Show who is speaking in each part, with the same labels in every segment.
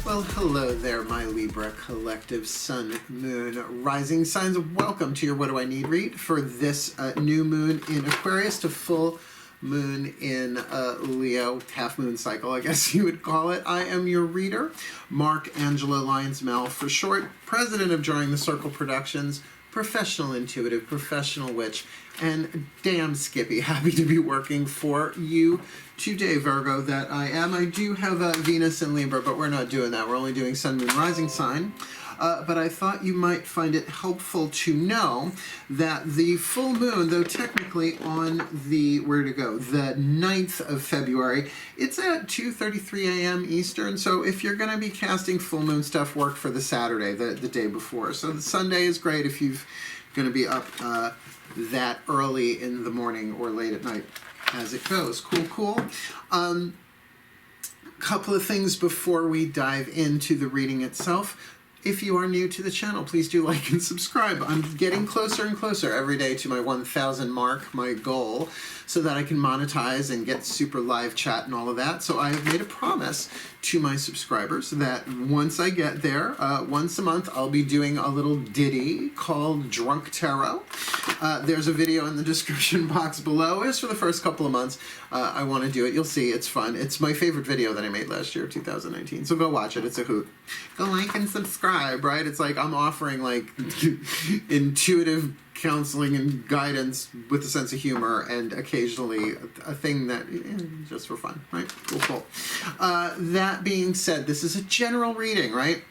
Speaker 1: Well, hello there, my Libra collective sun, moon, rising signs. Welcome to your What Do I Need read for this new moon in Aquarius to full moon in Leo, half moon cycle, I guess you would call it. I am your reader, Mark Angelo Lyons Mel for short, president of DrawingTheCircle Productions, professional intuitive, professional witch, and damn Skippy, happy to be working for you today, Virgo, that I am. I do have Venus and Libra, but we're not doing that. We're only doing Sun, Moon, Rising sign. But I thought you might find it helpful to know that the full moon, though technically on the, the 9th of February, it's at 2:33 a.m. Eastern. So if you're going to be casting full moon stuff, work for the Saturday, the day before. So the Sunday is great if you're going to be up that early in the morning or late at night as it goes. Cool. Couple of things before we dive into the reading itself. If you are new to the channel, please do like and subscribe. I'm getting closer and closer every day to my 1,000 mark, my goal, so that I can monetize and get super live chat and all of that. So I have made a promise to my subscribers that once I get there, once a month, I'll be doing a little ditty called Drunk Tarot. There's a video in the description box below. It's for the first couple of months. I want to do it. You'll see. It's fun. It's my favorite video that I made last year, 2019. So go watch it. It's a hoot. Go like and subscribe, right? It's like I'm offering like intuitive counseling and guidance with a sense of humor and occasionally a thing that just for fun, right? Cool. That being said, this is a general reading, right?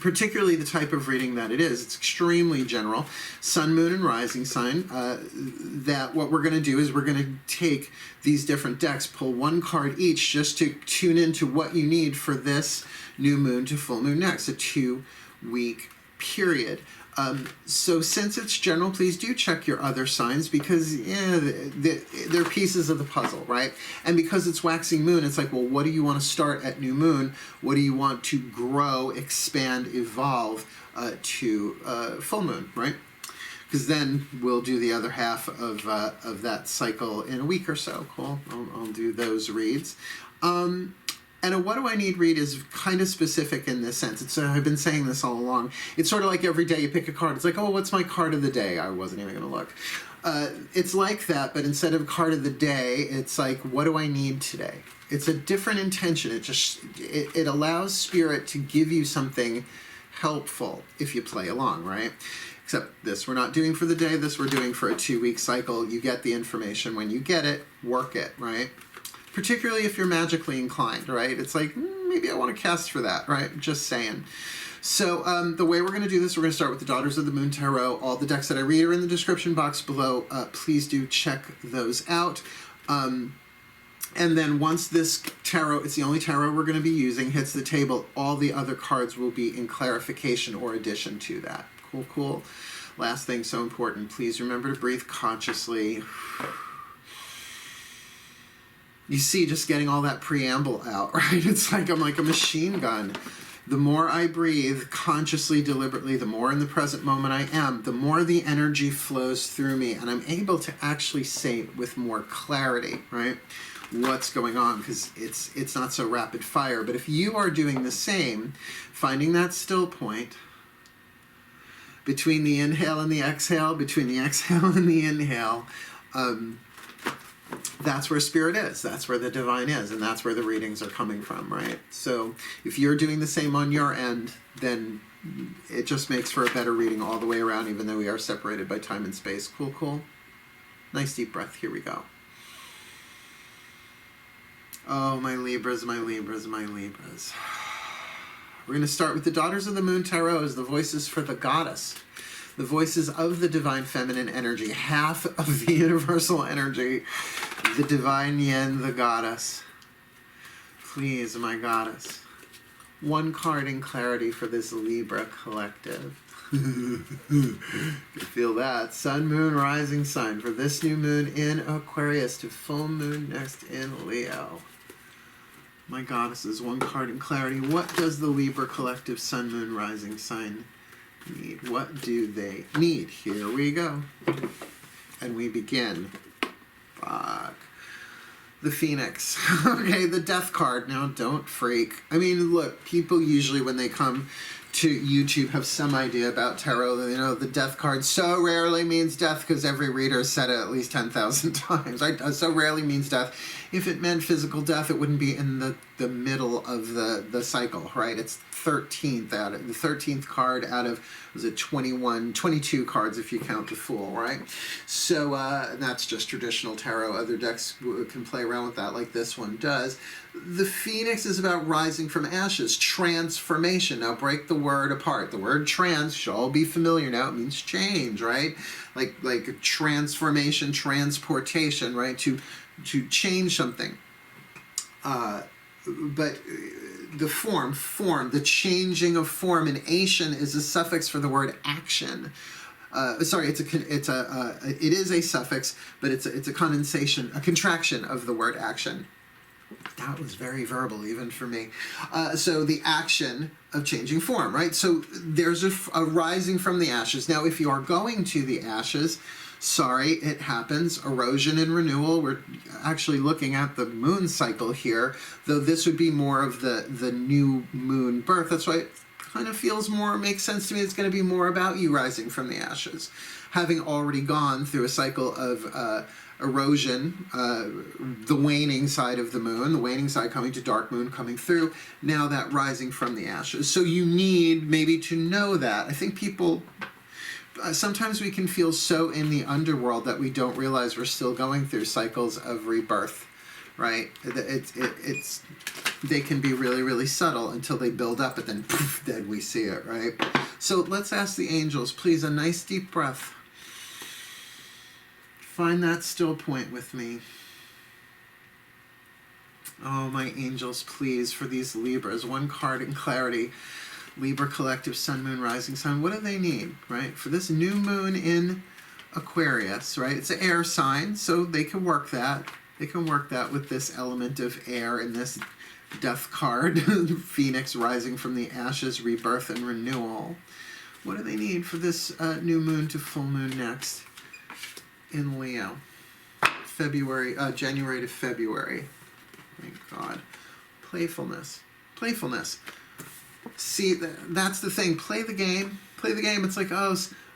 Speaker 1: Particularly the type of reading that it is. It's extremely general. Sun, moon, and rising sign. That what we're going to do is we're going to take these different decks, pull one card each just to tune into what you need for this new moon to full moon next, a 2-week period. So since it's general, please do check your other signs because they're pieces of the puzzle, right? And because it's waxing moon, it's like, well, what do you want to start at new moon? What do you want to grow, expand, evolve to full moon, right? Because then we'll do the other half of that cycle in a week or so. Cool. I'll do those reads. And a What Do I Need read is kind of specific in this sense. I've been saying this all along. It's sort of like every day you pick a card. It's like, oh, what's my card of the day? I wasn't even going to look. It's like that, but instead of card of the day, it's like, what do I need today? It's a different intention. It allows Spirit to give you something helpful if you play along, right? Except this we're not doing for the day. This we're doing for a 2-week cycle. You get the information when you get it. Work it, right? Particularly if you're magically inclined, right? It's like, maybe I want to cast for that, right? Just saying. So the way we're going to do this, we're going to start with the Daughters of the Moon Tarot. All the decks that I read are in the description box below. Please do check those out. And then once this tarot, it's the only tarot we're going to be using, hits the table, all the other cards will be in clarification or addition to that. Cool. Last thing, so important, please remember to breathe consciously. You see, just getting all that preamble out, right? It's like I'm like a machine gun. The more I breathe consciously, deliberately, the more in the present moment I am, the more the energy flows through me, and I'm able to actually say with more clarity, right, what's going on, because it's not so rapid fire. But if you are doing the same, finding that still point between the inhale and the exhale, between the exhale and the inhale, that's where Spirit is, that's where the divine is, and that's where the readings are coming from, right? So if you're doing the same on your end, then it just makes for a better reading all the way around, even though we are separated by time and space. Cool. Nice deep breath. Here we go. Oh, my Libras. We're going to start with the Daughters of the Moon Tarot as the voices for the goddess. The voices of the divine feminine energy, half of the universal energy, the divine yin, the goddess. Please, my goddess. One card in clarity for this Libra collective. You feel that. Sun, moon, rising sign for this new moon in Aquarius to full moon next in Leo. My goddesses, one card in clarity. What does the Libra collective sun, moon, rising sign need? What do they need? Here we go. And we begin. Fuck. The Phoenix. Okay, the Death card. Now, don't freak. I mean, look, people usually, when they come to YouTube, have some idea about tarot. You know, the Death card so rarely means death because every reader said it at least 10,000 times. So rarely means death. If it meant physical death, it wouldn't be in the middle of the cycle, right? It's 13th out of the 13th card out of, was it 22 cards if you count the Fool, right? So that's just traditional tarot. Other decks can play around with that like this one does. The Phoenix is about rising from ashes, transformation. Now break the word apart. The word trans should all be familiar now. It means change, right? Like transformation, transportation, right? To change something. But the form, the changing of form in Asian is a suffix for the word action. Sorry, it is a suffix, but it's a condensation, a contraction of the word action. That was very verbal, even for me. So the action of changing form, right? So there's a rising from the ashes. Now, if you are going to the ashes, sorry, it happens. Erosion and renewal. We're actually looking at the moon cycle here, though this would be more of the new moon birth. That's why it kind of feels more, makes sense to me. It's going to be more about you rising from the ashes, having already gone through a cycle of erosion, the waning side of the moon, the waning side coming to dark moon coming through, now that rising from the ashes. So you need maybe to know that. I think people, sometimes we can feel so in the underworld that we don't realize we're still going through cycles of rebirth, right? It's they can be really, really subtle until they build up, but then poof, then we see it, right? So let's ask the angels, please, a nice deep breath. Find that still point with me. Oh, my angels, please, for these Libras, one card in clarity. Libra collective, sun, moon, rising sun. What do they need, right? For this new moon in Aquarius, right? It's an air sign, so they can work that. They can work that with this element of air in this death card. Phoenix rising from the ashes, rebirth and renewal. What do they need for this new moon to full moon next in Leo? January to February. Thank God. Playfulness. Playfulness. See, that's the thing. Play the game. Play the game. It's like,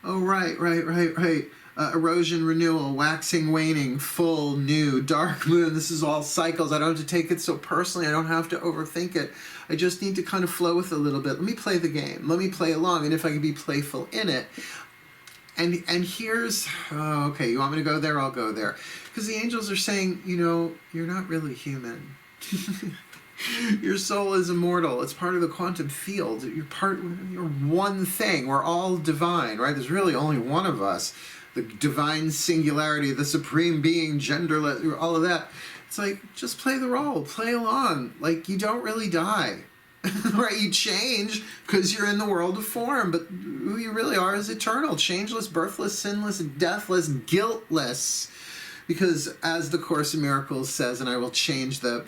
Speaker 1: right. Erosion, renewal, waxing, waning, full, new, dark moon. This is all cycles. I don't have to take it so personally. I don't have to overthink it. I just need to kind of flow with it a little bit. Let me play the game. Let me play along. And if I can be playful in it. And here's, okay, you want me to go there? I'll go there. Because the angels are saying, you know, you're not really human. Your soul is immortal. It's part of the quantum field. You're one thing. We're all divine, right? There's really only one of us. The divine singularity, the supreme being, genderless, all of that. It's like, just play the role. Play along. Like, you don't really die. Right? You change because you're in the world of form, but who you really are is eternal, changeless, birthless, sinless, deathless, guiltless. Because as the Course in Miracles says, and I will change the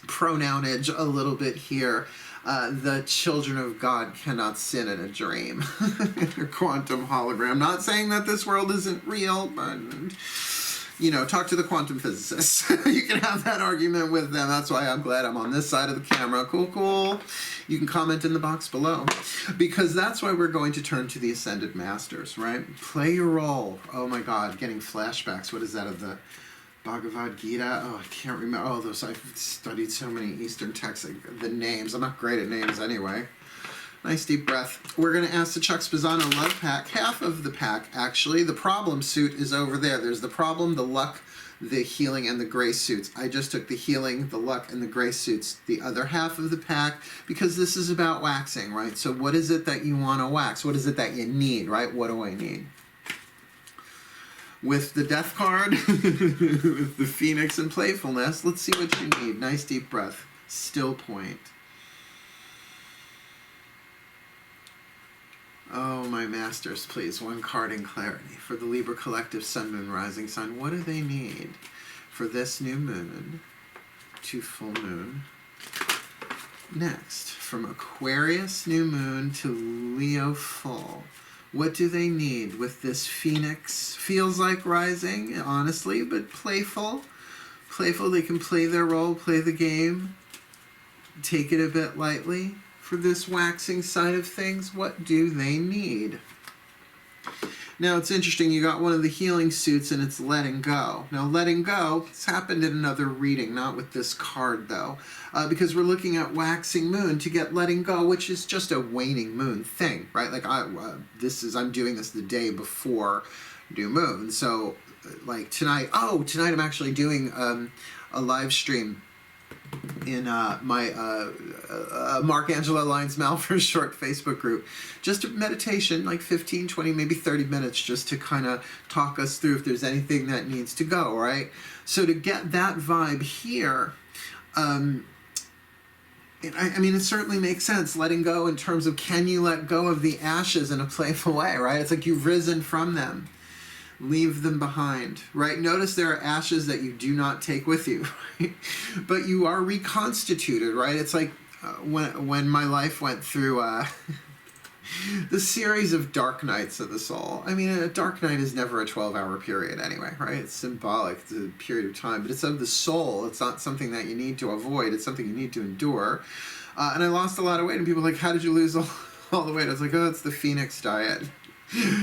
Speaker 1: pronounage a little bit here, the children of God cannot sin in a dream. A quantum hologram. Not saying that this world isn't real, but, you know, talk to the quantum physicists. You can have that argument with them. That's why I'm glad I'm on this side of the camera. Cool. You can comment in the box below. Because that's why we're going to turn to the Ascended Masters, right? Play your role. Oh my God, getting flashbacks. What is that of the Bhagavad Gita? Oh, I can't remember. Oh, those, I've studied so many Eastern texts. The names. I'm not great at names anyway. Nice deep breath. We're going to ask the Chuck Spezzano love pack. Half of the pack, actually. The problem suit is over there. There's the problem, the luck, the healing, and the grace suits. I just took the healing, the luck, and the grace suits. The other half of the pack, because this is about waxing, right? So what is it that you want to wax? What is it that you need, right? What do I need? With the death card, with the Phoenix and playfulness, let's see what you need. Nice deep breath. Still point. Oh, my masters, please, one card in clarity. For the Libra collective, sun, moon, rising sun, what do they need for this new moon to full moon? Next, from Aquarius new moon to Leo full. What do they need with this Phoenix? Feels like rising, honestly, but playful. playful. They can play their role, play the game, take it a bit lightly. For this waxing side of things, what do they need? Now, it's interesting, you got one of the healing suits and it's letting go. Now, letting go, it's happened in another reading, not with this card, though, because we're looking at waxing moon to get letting go, which is just a waning moon thing, right? Like, I'm doing this the day before new moon. So, like, tonight I'm actually doing a live stream in my Mark Angela Lyons Malford short Facebook group. Just a meditation, like 15, 20, maybe 30 minutes, just to kind of talk us through if there's anything that needs to go, right? So to get that vibe here, I mean, it certainly makes sense, letting go in terms of, can you let go of the ashes in a playful way, right? It's like you've risen from them. Leave them behind, right? Notice there are ashes that you do not take with you, right? But you are reconstituted, right? It's like when my life went through the series of dark nights of the soul. I mean, a dark night is never a 12-hour period anyway, right? It's symbolic, it's a period of time, but it's of the soul. It's not something that you need to avoid. It's something you need to endure. And I lost a lot of weight, and people are like, how did you lose all the weight? I was like, oh, it's the Phoenix diet.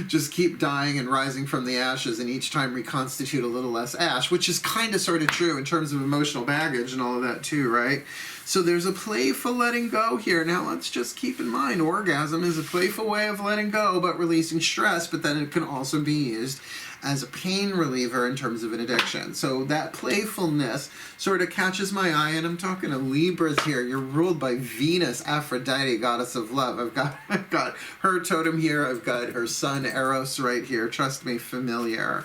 Speaker 1: Just keep dying and rising from the ashes, and each time reconstitute a little less ash, which is kind of sort of true in terms of emotional baggage and all of that too, right? So there's a playful letting go here. Now let's just keep in mind, orgasm is a playful way of letting go but releasing stress, but then it can also be used as a pain reliever in terms of an addiction. So that playfulness sort of catches my eye, and I'm talking to Libras here. You're ruled by Venus, Aphrodite, goddess of love. I've got her totem here. I've got her son Eros right here. Trust me, familiar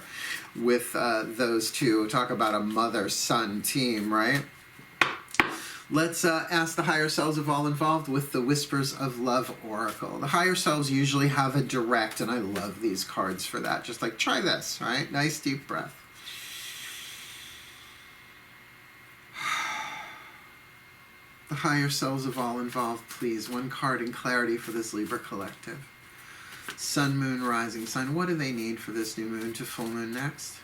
Speaker 1: with those two. Talk about a mother-son team, right? Let's ask the higher selves of all involved with the Whispers of Love Oracle. The higher selves usually have a direct, and I love these cards for that. Just like, try this, right? Nice deep breath. The higher selves of all involved, please. One card in clarity for this Libra collective. Sun, moon, rising sign. What do they need for this new moon to full moon next?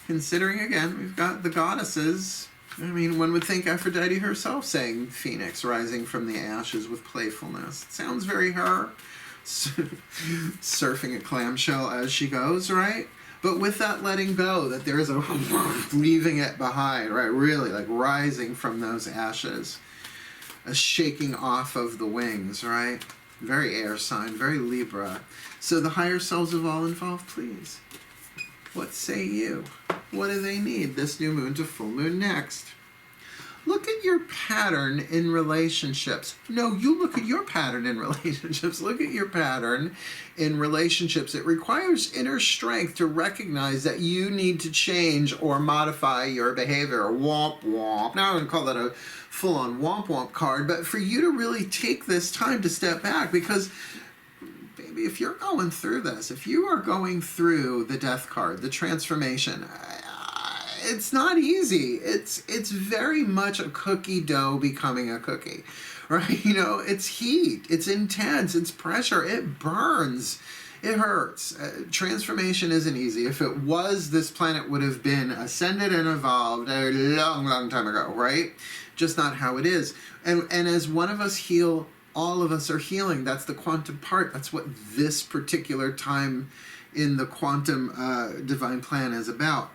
Speaker 1: Considering, again, we've got the goddesses. I mean, one would think Aphrodite herself saying Phoenix rising from the ashes with playfulness. It sounds very her. Surfing a clamshell as she goes, right? But with that letting go, that there is a leaving it behind, right? Really, like rising from those ashes. A shaking off of the wings, right? Very air sign, very Libra. So the higher selves of all involved, please. What say you? What do they need this new moon to full moon next? Look at your pattern in relationships. No, you look at your pattern in relationships. Look at your pattern in relationships. It requires inner strength to recognize that you need to change or modify your behavior. Womp womp. Now I'm going to call that a full-on womp womp card, but for you to really take this time to step back, because if you're going through this, if you are going through the death card, the transformation, it's not easy. It's very much a cookie dough becoming a cookie, right? You know, it's heat, it's intense, it's pressure, it burns, it hurts. Transformation isn't easy. If it was, this planet would have been ascended and evolved a long, long time ago, right? Just not how it is. And as one of us heal, all of us are healing. That's the quantum part. That's what this particular time in the quantum divine plan is about.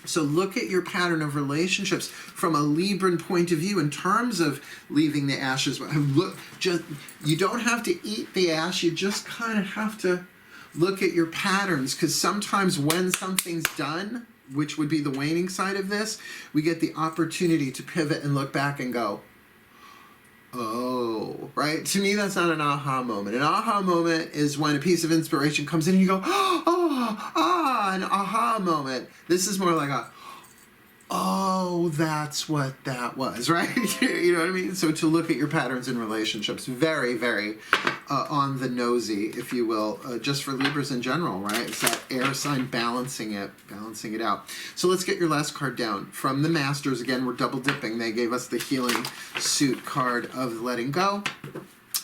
Speaker 1: So look at your pattern of relationships from a Libran point of view in terms of leaving the ashes. Look, you don't have to eat the ash. You just kind of have to look at your patterns, because sometimes when something's done, which would be the waning side of this, we get the opportunity to pivot and look back and go, oh, right? To me, that's not an aha moment. An aha moment is when a piece of inspiration comes in and you go, an aha moment. This is more like a, oh, that's what that was, right? You know what I mean? So to look at your patterns in relationships, very, very on the nosy, if you will, just for Libras in general, right? It's that air sign balancing it out. So let's get your last card down. From the Masters, again, we're double dipping. They gave us the Healing Suit card of letting go.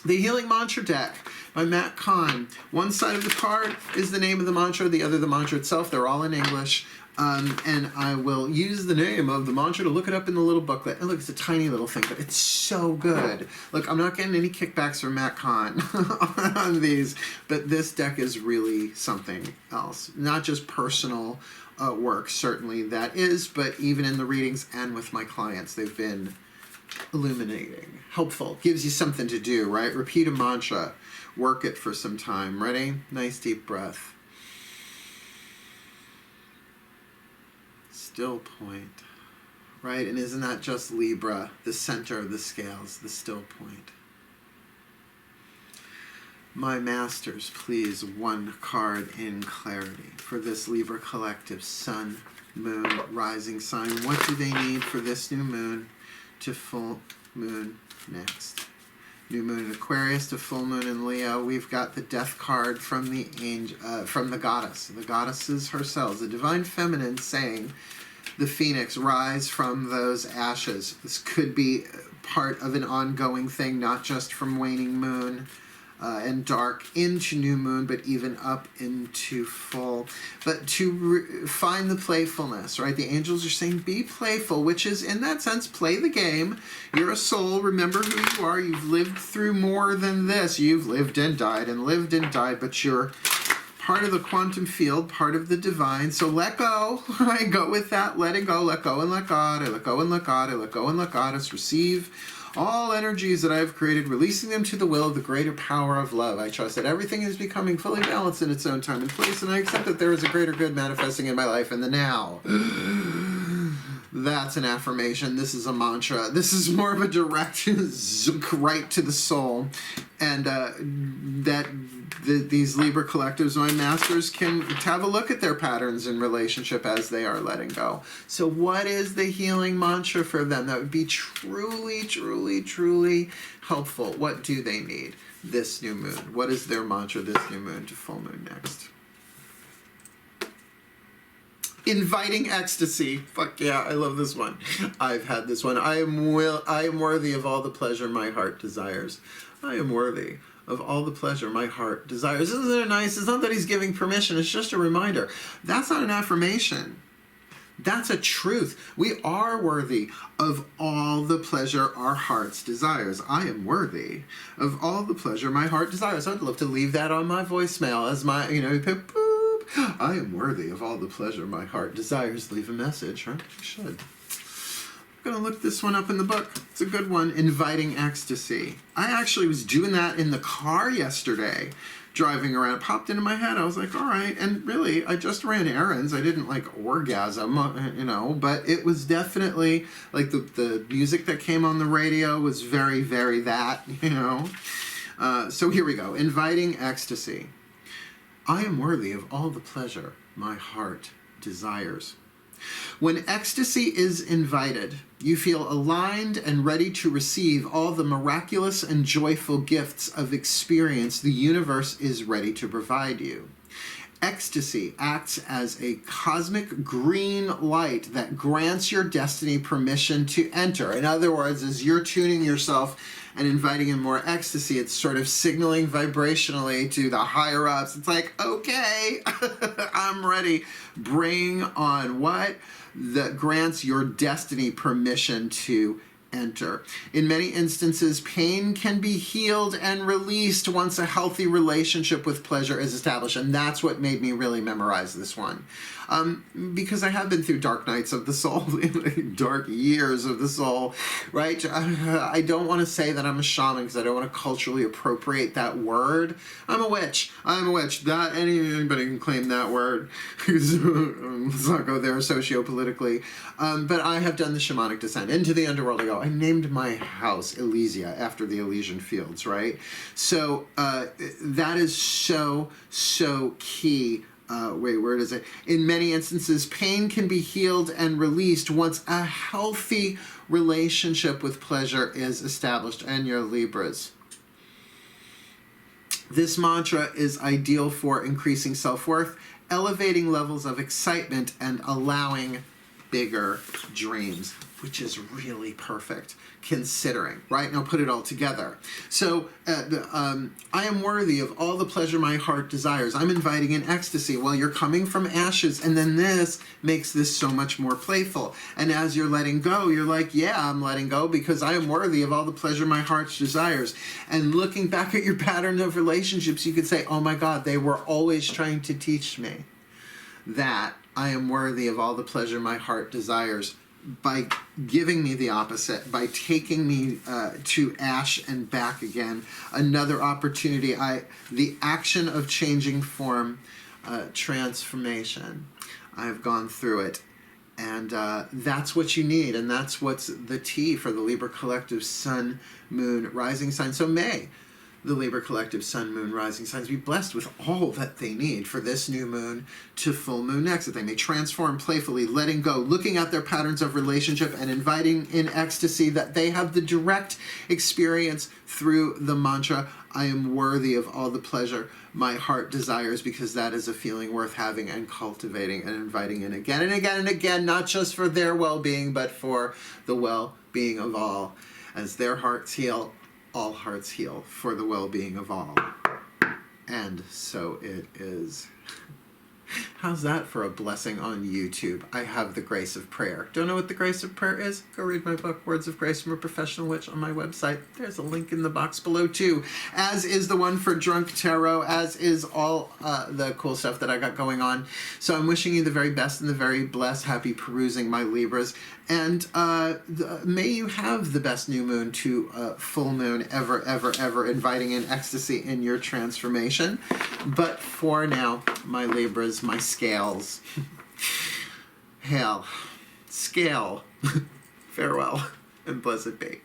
Speaker 1: The Healing Mantra deck. by Matt Kahn. One side of the card is the name of the mantra, the other the mantra itself. They're all in English. And I will use the name of the mantra to look it up in the little booklet. And look, it's a tiny little thing, but it's so good. Look, I'm not getting any kickbacks from Matt Kahn on these, but this deck is really something else. Not just personal work, certainly that is, but even in the readings and with my clients, they've been illuminating, helpful, gives you something to do, right? Repeat a mantra, work it for some time. Ready? Nice deep breath. Still point, right? And isn't that just Libra, the center of the scales, the still point? My masters, please, one card in clarity for this Libra collective. Sun, moon, rising sign. What do they need for this new moon to full moon next? New moon in Aquarius to full moon in Leo. We've got the death card from the angel, from the goddess. The goddess is herself, the divine feminine, saying, the phoenix, rise from those ashes. This could be part of an ongoing thing, not just from waning moon and dark into new moon, but even up into full. But to find the playfulness, right? The angels are saying, be playful, which is, in that sense, play the game. You're a soul. Remember who you are. You've lived through more than this. You've lived and died, but you're part of the quantum field, part of the divine. So let go. I go with that. Letting go. Let go and let God. I let go and let God. I let go and let Goddess. Receive all energies that I have created, releasing them to the will of the greater power of love. I trust that everything is becoming fully balanced in its own time and place, and I accept that there is a greater good manifesting in my life in the now. That's an affirmation. This is a mantra. This is more of a direct right to the soul. And these Libra collectives, my masters, can have a look at their patterns in relationship as they are letting go. So what is the healing mantra for them that would be truly, truly, truly helpful? What do they need this new moon? What is their mantra this new moon to full moon next? Inviting ecstasy. Fuck yeah, I love this one. I've had this one. I am worthy of all the pleasure my heart desires. I am worthy of all the pleasure my heart desires. Isn't it nice? It's not that he's giving permission. It's just a reminder. That's not an affirmation. That's a truth. We are worthy of all the pleasure our hearts desires. I am worthy of all the pleasure my heart desires. I'd love to leave that on my voicemail as my, boop. I am worthy of all the pleasure my heart desires. Leave a message, right? You should. I'm going to look this one up in the book. It's a good one. Inviting ecstasy. I actually was doing that in the car yesterday, driving around. It popped into my head. I was like, all right. And really, I just ran errands. I didn't orgasm, but it was definitely like the music that came on the radio was very, very that, So here we go. Inviting ecstasy. I am worthy of all the pleasure my heart desires. When ecstasy is invited, you feel aligned and ready to receive all the miraculous and joyful gifts of experience the universe is ready to provide you. Ecstasy acts as a cosmic green light that grants your destiny permission to enter. In other words, as you're tuning yourself and inviting in more ecstasy, it's sort of signaling vibrationally to the higher ups. It's like, okay, I'm ready. Bring on what? That grants your destiny permission to enter. In many instances, pain can be healed and released once a healthy relationship with pleasure is established. And that's what made me really memorize this one. Because I have been through dark nights of the soul, dark years of the soul, right? I don't want to say that I'm a shaman because I don't want to culturally appropriate that word. I'm a witch. That anybody can claim that word. Let's not go there sociopolitically. But I have done the shamanic descent into the underworld. I named my house Elysia after the Elysian fields, right? So that is so key. Where is it? In many instances, pain can be healed and released once a healthy relationship with pleasure is established. And your Libras. This mantra is ideal for increasing self-worth, elevating levels of excitement, and allowing bigger dreams, which is really perfect considering, right? Now put it all together. So I am worthy of all the pleasure my heart desires. I'm inviting in ecstasy. Well, you're coming from ashes, and then this makes this so much more playful. And as you're letting go, you're like, yeah, I'm letting go because I am worthy of all the pleasure my heart desires. And looking back at your pattern of relationships, you could say, oh my God, they were always trying to teach me that I am worthy of all the pleasure my heart desires, by giving me the opposite, by taking me to ash and back again. Another opportunity, the action of changing form, transformation. I've gone through it. And that's what you need, and that's what's the T for the Libra Collective Sun, Moon, Rising sign. So may the Libra Collective Sun, Moon, Rising signs be blessed with all that they need for this new moon to full moon next, that they may transform playfully, letting go, looking at their patterns of relationship and inviting in ecstasy, that they have the direct experience through the mantra, I am worthy of all the pleasure my heart desires, because that is a feeling worth having and cultivating and inviting in again and again and again, not just for their well-being, but for the well-being of all. As their hearts heal, all hearts heal for the well-being of all. And so it is. How's that for a blessing on YouTube? I have the grace of prayer. Don't know what the grace of prayer is? Go read my book, Words of Grace from a Professional Witch, on my website. There's a link in the box below too. As is the one for Drunk Tarot, as is all the cool stuff that I got going on. So I'm wishing you the very best and the very blessed. Happy perusing, my Libras. And may you have the best new moon to full moon ever, ever, ever, inviting in ecstasy in your transformation. But for now, my Libras, my scales, hail, scale, farewell, and blessed be.